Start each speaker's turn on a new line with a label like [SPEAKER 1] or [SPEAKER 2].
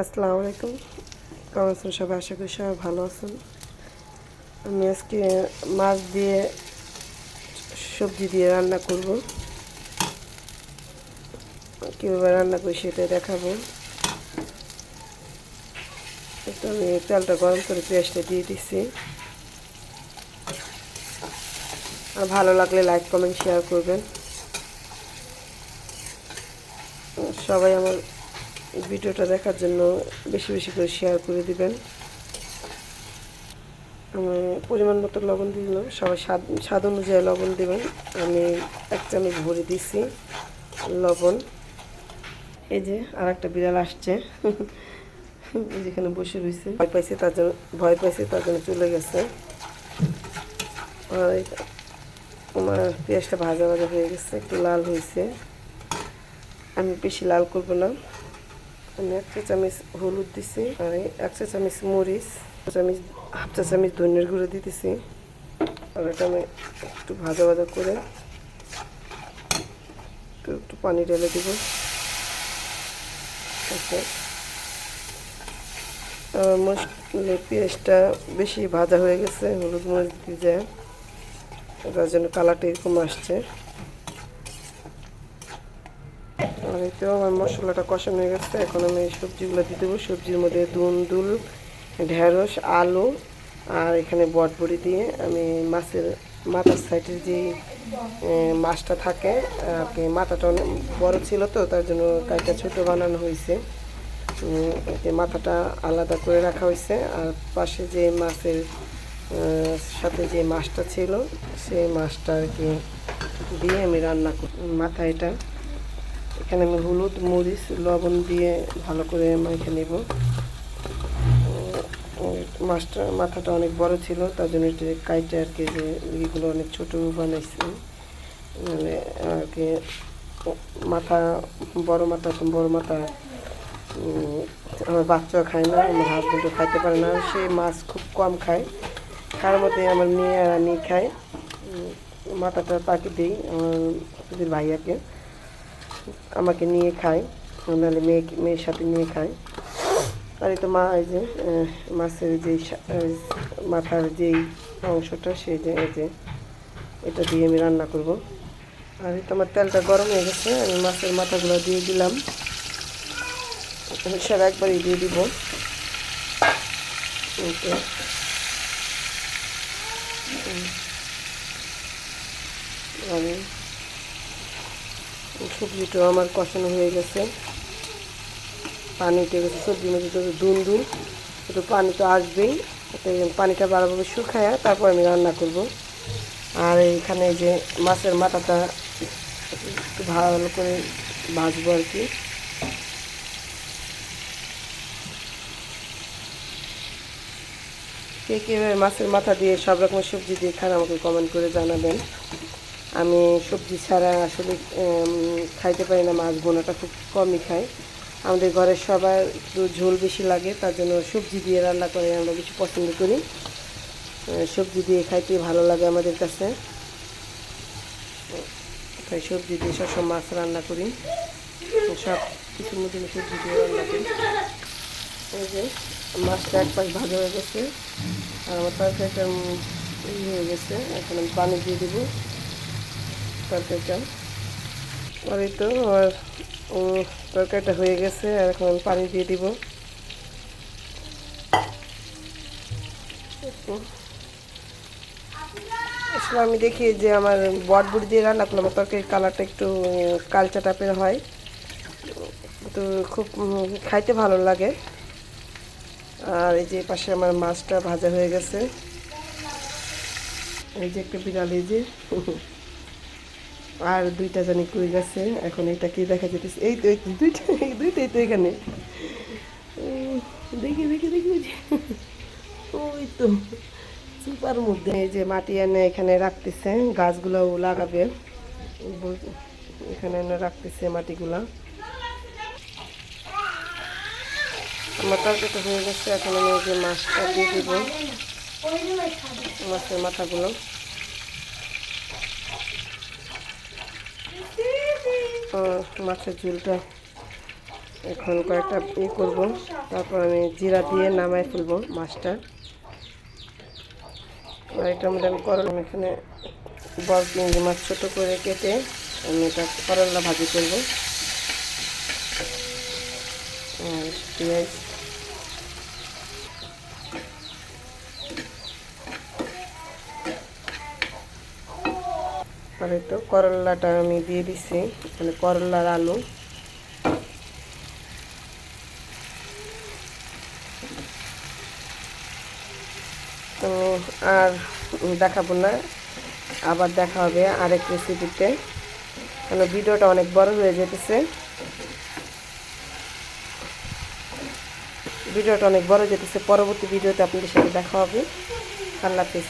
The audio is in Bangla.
[SPEAKER 1] আসসালামু আলাইকুম। কেমন আছেন সবাই? আশা করি সবাই ভালো আছেন। আমি আজকে মাছ দিয়ে সবজি দিয়ে রান্না করব। কীভাবে রান্না করি সেটা দেখাবো। তো আমি তেলটা গরম করে পেঁয়াজটা দিয়ে দিচ্ছি। আর ভালো লাগলে লাইক কমেন্ট শেয়ার করবেন। সবাই আমার ভিডিওটা দেখার জন্য বেশি বেশি করে শেয়ার করে দিবেন। আমি পরিমাণ মতো লবণ দিলাম, সবাই স্বাদ অনুযায়ী লবণ দেবেন। আমি 1 চামচ ভরে দিচ্ছি লবণ। এই যে আর একটা বিড়াল আসছে, যেখানে বসে রয়েছে, ভয় পাইছে তার জন্য চলে গেছে। আর আমার পেঁয়াজটা ভাজা ভাজা হয়ে গেছে, একটু লাল হয়েছে। আমি বেশি লাল করব না। আমি 1 চা চামচ হলুদ দিছি, আর 1 চা চামচ মরিচ, হাফ চা চামচ ধনিয়ার গুঁড়ো দিতেছি। আর এটা আমি একটু ভাজা ভাজা করে একটু পানি ঢেলে দিব। পেঁয়াজটা বেশি ভাজা হয়ে গেছে, হলুদ মরিচ দিয়ে যায়, তার জন্য কালারটা এরকম আসছে। আর এতেও আমার মশলাটা কষানো হয়ে গেছে। এখন আমি এই সবজিগুলো দিয়ে দেবো। সবজির মধ্যে দুল, ঢেঁড়স, আলু আর এখানে বটবড়ি দিয়ে আমি মাছের মাথার সাইডের যে মাছটা থাকে, আর কি মাথাটা অনেক বড় ছিল তো তার জন্য কাইটা ছোটো বানানো হয়েছে। মাথাটা আলাদা করে রাখা হয়েছে। আর পাশে যে মাছের সাথে যে মাছটা ছিল সেই মাছটা আর কি দিয়ে আমি রান্না করি। মাথা এটা এখানে আমি হলুদ মরিচ লবণ দিয়ে ভালো করে মেখে নেব। মাথাটা অনেক বড় ছিল তার জন্য একটু কাইটে আর কি যে এগুলো অনেক ছোটো বানাইছি। মানে আর কি বড় মাথা আমার বাচ্চাও খায় না, আমার হাজব্যান্ডও খাইতে পারে না। সে মাছ খুব কম খায়। তার মধ্যে আমার মেয়ে আর আমি খাই। মাথাটা তাকে দিই আমার ভাইয়াকে, আমাকে নিয়ে খায়, নাহলে মেয়ের সাথে নিয়ে খায়। আর এই তো এই যে মাছের যেই মাথার যেই অংশটা সেই যে এটা দিয়ে আমি রান্না করব। আর এই তো আমার তেলটা গরম হয়ে গেছে, আমি মাছের মাথাগুলো দিয়ে দিলাম। সব একবারই দিয়ে দিব। আমি সবজিটাও আমার কষানো হয়ে গেছে, পানি উঠে গেছে। সবজির মধ্যে তো দুল একটু পানি তো আসবেই, পানিটা ভালোভাবে শুকায় তারপর আমি রান্না করব। আর এইখানে যে মাছের মাথাটা একটু ভালো করে ভাজবো আর কি। কে কে মাছের মাথা দিয়ে সব রকমের সবজি দিয়ে খান আমাকে কমেন্ট করে জানাবেন। আমি সবজি ছাড়া আসলে খাইতে পারি না, মাছ ভুনাটা খুব কমই খাই। আমাদের ঘরের সবার একটু ঝোল বেশি লাগে, তার জন্য সবজি দিয়ে রান্না করে আমরা বেশি পছন্দ করি। সবজি দিয়ে খাইতে ভালো লাগে আমাদের কাছে, তাই সবজি দিয়ে সবসময় মাছ রান্না করি। সব কিছুর মধ্যে সবজি দিয়ে রান্না করি। এই যে মাছটা এক পাশ ভাজা হয়ে গেছে আর আমার তরকারিটা হয়ে গেছে। এখন আমি পানি দিয়ে দেবো তরকারিটা। আর এই তো আমার তরকারিটা হয়ে গেছে, আর এখন আমি পানি দিয়ে দিব। আসলে আমি দেখি যে আমার বটবুড়ি দিয়ে রান্না করলে আমার তরকারির কালারটা একটু কালচা টাইপের হয়, তো খুব খাইতে ভালো লাগে। আর এই যে পাশে আমার মাছটা ভাজা হয়ে গেছে। এই যে একটা বিড়াল, এই যে আর দুইটা জানি কই গেছে। এখন এটা কি দেখা যেতেছে, এই তো দুইটাই তো এখানে। দেখি দেখি দেখি ওই তো সুপার মধ্যে। এই যে মাটি এনে এখানে রাখতেছে, গাছগুলো লাগাবে, এখানে এনে রাখতেছে মাটিগুলা। আমার তরকারিটা হয়ে গেছে, এখন আমি যে মাছটা দিয়ে দিব, মাছের মাথাগুলো। মাছের ঝোলটা এখন কয়েকটা করব, তারপর আমি জিরা দিয়ে নামাই ফেলবো মাছটা। আর এটার মধ্যে আমি করলা, এখানে বড় চিংড়ি মাছ ছোটো করে কেটে আমি এটা করলা ভাজি করবো। আর পেঁয়াজ, আর তো করলাটা আমি দিয়ে দিছি, মানে করলার আলু। তো আর দেখাবো না, আবার দেখা হবে আরেক রেসিপিতে, কেন ভিডিওটা অনেক বড় হয়ে যেতেছে। পরবর্তী ভিডিওতে আপনাদের সাথে দেখা হবে। আল্লাহ হাফেজ।